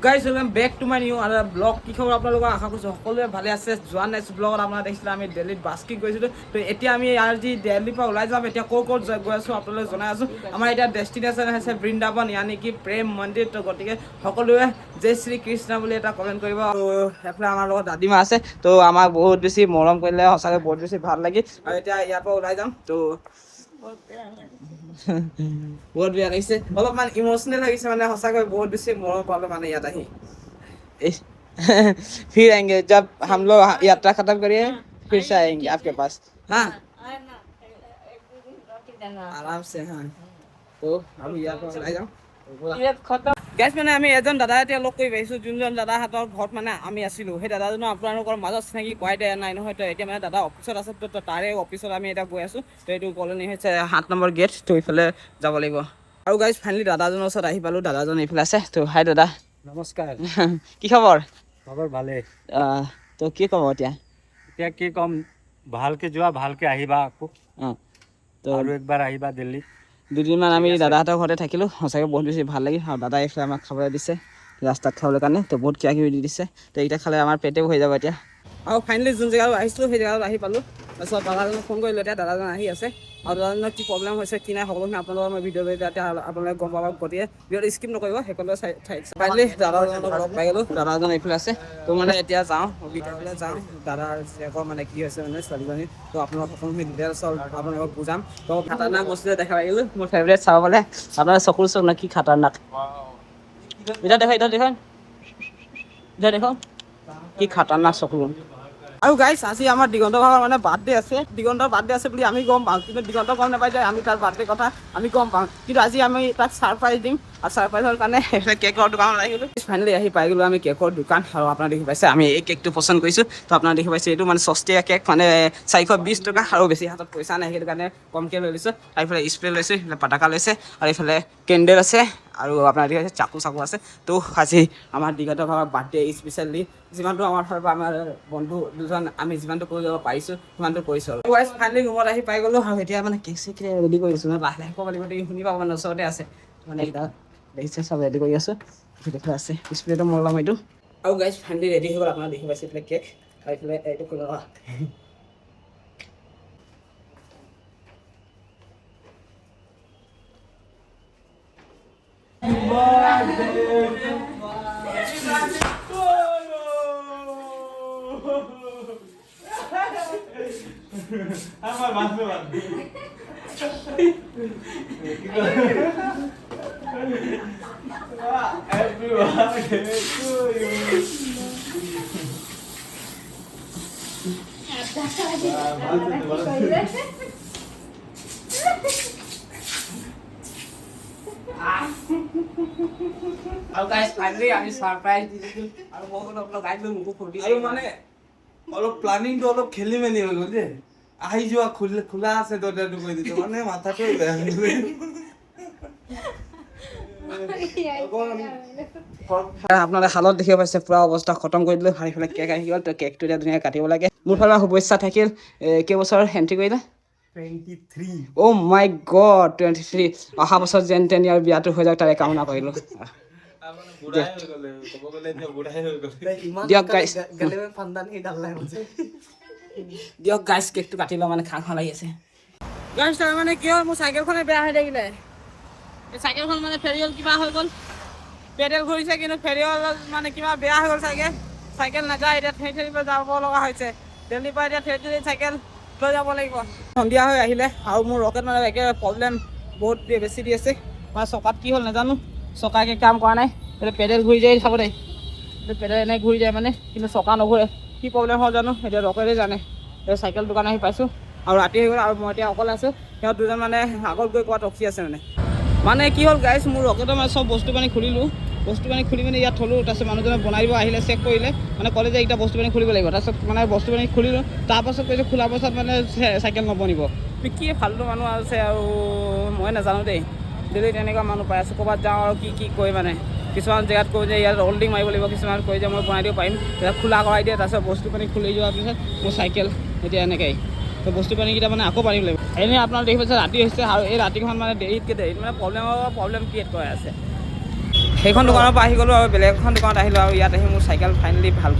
Guys welcome back to my new another vlog. কি খবৰ আপোনালোকৰ? আশা কৰিছোঁ সকলোৱে ভালে আছে। যোৱা নেক্সট ব্লগত আপোনাৰ দেখিছিলে আমি দিল্লীত বাস্কিং কৰিছিলোঁ। তো এতিয়া আমি আজি দিল্লীৰ পৰা ওলাই যাম। এতিয়া ক'ত গৈ আছোঁ আপোনালোকক জনাই আছোঁ। আমাৰ এতিয়া ডেষ্টিনেশ্যন হৈছে বৃন্দাবন, ইয়ানি কি প্ৰেম মন্দিৰ। তো গতিকে সকলোৱে জয় শ্ৰী কৃষ্ণ বুলি এটা কমেণ্ট কৰিব। আৰু এইফালে আমাৰ লগত দাদিমা আছে। তো আমাক বহুত বেছি মৰম কৰিলে, সঁচাকৈ বহুত বেছি ভাল লাগিল। আৰু এতিয়া ইয়াৰ পৰা ওলাই যাম। তো बहुत बेया লাগিছে, অলপমান ইমোশনেল লাগিছে মানে সঁচাকৈ বহুত বেছি মৰম পালো মানে ইয়াত আহি। फिर आएंगे जब हम लोग यात्रा खत्म करिए फिर से आएंगे आपके पास। हाँ आराम से। हाँ तो अभी यहाँ पर चला जाऊँ গেছ মানে আমি এজন দাদা এতিয়া লগ কৰি পাইছোঁ, যোনজন দাদা হাতৰ ঘৰত মানে আমি আছিলোঁ। সেই দাদাজনৰ আপোনালোকৰ মাজত চিনাকি কৰাই দিয়া নাই নহয়। তো এতিয়া মানে দাদা অফিচত আছে। তো তাৰে অফিচত আমি এতিয়া গৈ আছোঁ। তো এইটো কলনি হৈছে 7 নম্বৰ গেট। তো এইফালে যাব লাগিব। আৰু গাইজ ফাইনেলি দাদাজনৰ ওচৰত আহি পালোঁ। দাদাজন এইফালে আছে। তো হাই দাদা, নমস্কাৰ। কি খবৰ? খবৰ ভালে। তো কি ক'ব এতিয়া? এতিয়া কি ক'ম, ভালকে যোৱা, ভালকে আহিবা আকৌ। তো আৰু একবাৰ আহিবা দিল্লী। দুদিনমান আমি দাদাহঁতৰ ঘৰতে থাকিলোঁ। সঁচাকৈ বহুত বেছি ভাল লাগিল। আৰু দাদাই এইফালে আমাক খাবলৈ দিছে, ৰাস্তাত খাবলৈ কাৰণে। তো বহুত কিবা কিবি দি দিছে। তো এইকেইটা খালে আমাৰ পেটেও হৈ যাব এতিয়া। আৰু ফাইনেলি যোন জেগাত আহিছিলোঁ সেই জেগাত আহি পালোঁ। তাৰপিছত দাদাজনক ফোন কৰিলোঁ। এতিয়া দাদাজন আহি আছে। আৰু দাদাজনৰ কি প্ৰব্লেম হৈছে কি নাই সকলোখিনি আপোনালোকৰ মই ভিডিঅ' কৰি এতিয়া আপোনালোকে গম পাব। গতিকে ভিডিঅ'টো স্কিপ নকৰিব, সেইকলৈ ফাইনেলি দাদাজনক লগ পাই গ'লোঁ। দাদাজন এইফালে আছে। তো মানে এতিয়া যাওঁ ভিতৰলৈ যাওঁ। দাদাৰ জীয়েকৰ মানে কি হৈছে মানে ছোৱালীজনী। তো আপোনালোক সকলোখিনি ডিটেইলছ আপোনালোকক বুজাম। তো খাতাৰনাক বস্তু দেখা পাই গ'লোঁ। মোৰ ফেভৰেট চাব পালে আপোনাৰ চকুৰ চক না কি খাতাৰনাক। এতিয়া দেখো এতিয়া দেখো কি খাতাৰনাক চকু। আৰু গাইছ আজি আমাৰ দিগন্ত ভাগৰ মানে বাৰ্থডে আছে। দিগন্তৰ বাৰ্থডে আছে বুলি আমি গম পাওঁ, কিন্তু দিগন্ত গম নাপাই যে আমি তাৰ বাৰ্থডে কথা আমি গম পাওঁ। কিন্তু আজি আমি তাক ছাৰপ্ৰাইজ দিম। আৰু ছাৰপ্ৰাইজৰ কাৰণে কেকৰ দোকানত আহি গ'লোঁ। ফাইনেলি আহি পাই গ'লোঁ আমি কেকৰ দোকান। আৰু আপোনাৰ দেখি পাইছে আমি এই কেকটো পচন্দ কৰিছোঁ। তো আপোনাৰ দেখি পাইছে এইটো মানে সস্তীয়া কেক, মানে 420 টকা। আৰু বেছি হাতত পইচা নাই, সেইটো কাৰণে কমকৈ লৈ লৈছোঁ। আৰু এইফালে স্প্ৰে লৈছোঁ, এইফালে পটাকা লৈছে, আৰু এইফালে কেণ্ডেল আছে, আৰু আপোনাৰ দেখি পাইছে চাকু আছে। তো আজি আমাৰ দিগন্ত ভাগৰ বাৰ্থডে স্পেচিয়েলি যিমানটো আমাৰ ফালৰ পৰা আমাৰ বন্ধু দুজন আমি যিমানটো কৰি যাব পাৰিছোঁ সিমানটো কৰিছোঁ। আৰু ফাইনেলি ৰুমত আহি পাই গ'লোঁ। আৰু এতিয়া মানে কেক চেক ৰেডি কৰিছোঁ। মানে লাহে লাহে ক'ব লাগিব, শুনি পাব মানে ওচৰতে আছে। মানে এইকেইটা দেখিছে চব ৰেডি কৰি আছোঁ। দেখুৱাই আছে স্প্ৰেটো মই ল'ম এইটো। আৰু গাইজ ফাইনেলি ৰেডি হৈ গ'ল। আপোনাৰ দেখি পাইছে এইফালে কেক, আৰু এইফালে এইটো খোলা। আমাৰ বাঁচবে আৰু গাইজ ফাইনেলি আমি ছাৰপ্ৰাইজ দি দিছোঁ। আৰু মই অলপ গাইজ লৈ মোকো ফূৰ্তি আৰু মানে অলপ প্লানিংটো অলপ খেলি মেলি হৈ গ'ল যে আহি যোৱা খোলা আছে দৰজাটো কৈ দিছোঁ, মানে মাথাটোৱে বেয়া হৈ গ'ল। আপোনালোকে শালত দেখিব পাইছে পুৰা অৱস্থা খতম কৰি দিলোঁ। সেইফালে কেক আহি গ'ল। তো কেকটো এতিয়া ধুনীয়াকৈ কাটিব লাগে। মোৰ ফালৰ শুভেচ্ছা থাকিল। কেইবছৰ এণ্ট্ৰি কৰিলে? 23। অ' মাই গড 23। অহা বছৰ যেন তেন ইয়াৰ বিয়াটো হৈ যাওক তাৰে কামনা কৰিলোঁ। দিয়ক গাইছ, দিয়ক গাইছ কেকটো কাটি লওঁ, মানে খাওঁ খাওঁ লাগি আছে। গাইছ তাৰ মানে কি হ'ল, মোৰ চাইকেলখনে বেয়া হৈ থাকিলে। এই চাইকেলখন মানে ফেৰিয়ল কিবা হৈ গ'ল, পেডেল ঘূৰিছে কিন্তু ফেৰিয়ল মানে কিবা বেয়া হৈ গ'ল চাগে। চাইকেল নাযায়, এতিয়া ঠেলি যাব লগা হৈছে। দিল্লীৰ পৰা এতিয়া ঠেলি চাইকেল লৈ যাব লাগিব। সন্ধিয়া হৈ আহিলে আৰু মোৰ ৰকেট মানে একেবাৰে প্ৰব্লেম বহুত বেছি দি আছে। মানে চকাত কি হ'ল নাজানো, চকাকে কাম কৰা নাই। এতিয়া পেডেল ঘূৰি যায়, চাব দেই, পেডেল এনেই ঘূৰি যায় মানে, কিন্তু চকা নঘূৰে। কি প্ৰব্লেম হ'ল জানো, এতিয়া ৰকেটে জানে। এতিয়া চাইকেল দোকান আহি পাইছোঁ আৰু ৰাতি হৈ গ'ল। আৰু মই এতিয়া অকলে আছোঁ। সিহঁত দুজন মানে আগত গৈ ক'ৰবাত ৰখি আছে। মানে কি হ'ল গাইছ, মোৰ ৰকেটৰ মানে চব বস্তু পানী খুলিলোঁ। বস্তু পানী খুলি মানে ইয়াত থ'লোঁ। তাৰপিছত মানুহজনে বনাই দিব আহিলে, চেক কৰিলে, মানে ক'লে যে এইকেইটা বস্তু পানী খুলিব লাগিব। তাৰপিছত মানে বস্তু পানী খুলিলোঁ। তাৰপাছত কৈছে খোলাৰ পাছত মানে চাইকেল নবনিব। কি ফাল্টু মানুহ আছে আৰু মই নাজানো দেই। দিল্লীত তেনেকুৱা মানুহ পাই আছোঁ। ক'ৰবাত যাওঁ আৰু কি কয় মানে, কিছুমান জেগাত কৈ যে ইয়াত হোল্ডিং মাৰিব লাগিব, কিছুমান কৈ যে মই বনাই দিব পাৰিম। তেতিয়া খোলা কৰাই দিয়ে। তাৰপিছত বস্তু পানী খুলি যোৱাৰ পিছত মোৰ চাইকেল এতিয়া এনেকৈ। তো বস্তু পানীকেইটা মানে আকৌ পাৰিব লাগিব। এনেই আপোনালোকে দেখি পাইছে ৰাতি হৈছে, আৰু এই ৰাতিখন মানে দেৰিতকৈ মানে প্ৰব্লেম ক্ৰিয়েট কৰি আছে। সেইখন দোকানৰ পৰা আহি গ'লোঁ আৰু বেলেগ এখন দোকানত আহিলোঁ আৰু ইয়াত আহি মোৰ চাইকেল ফাইনেলি ভাল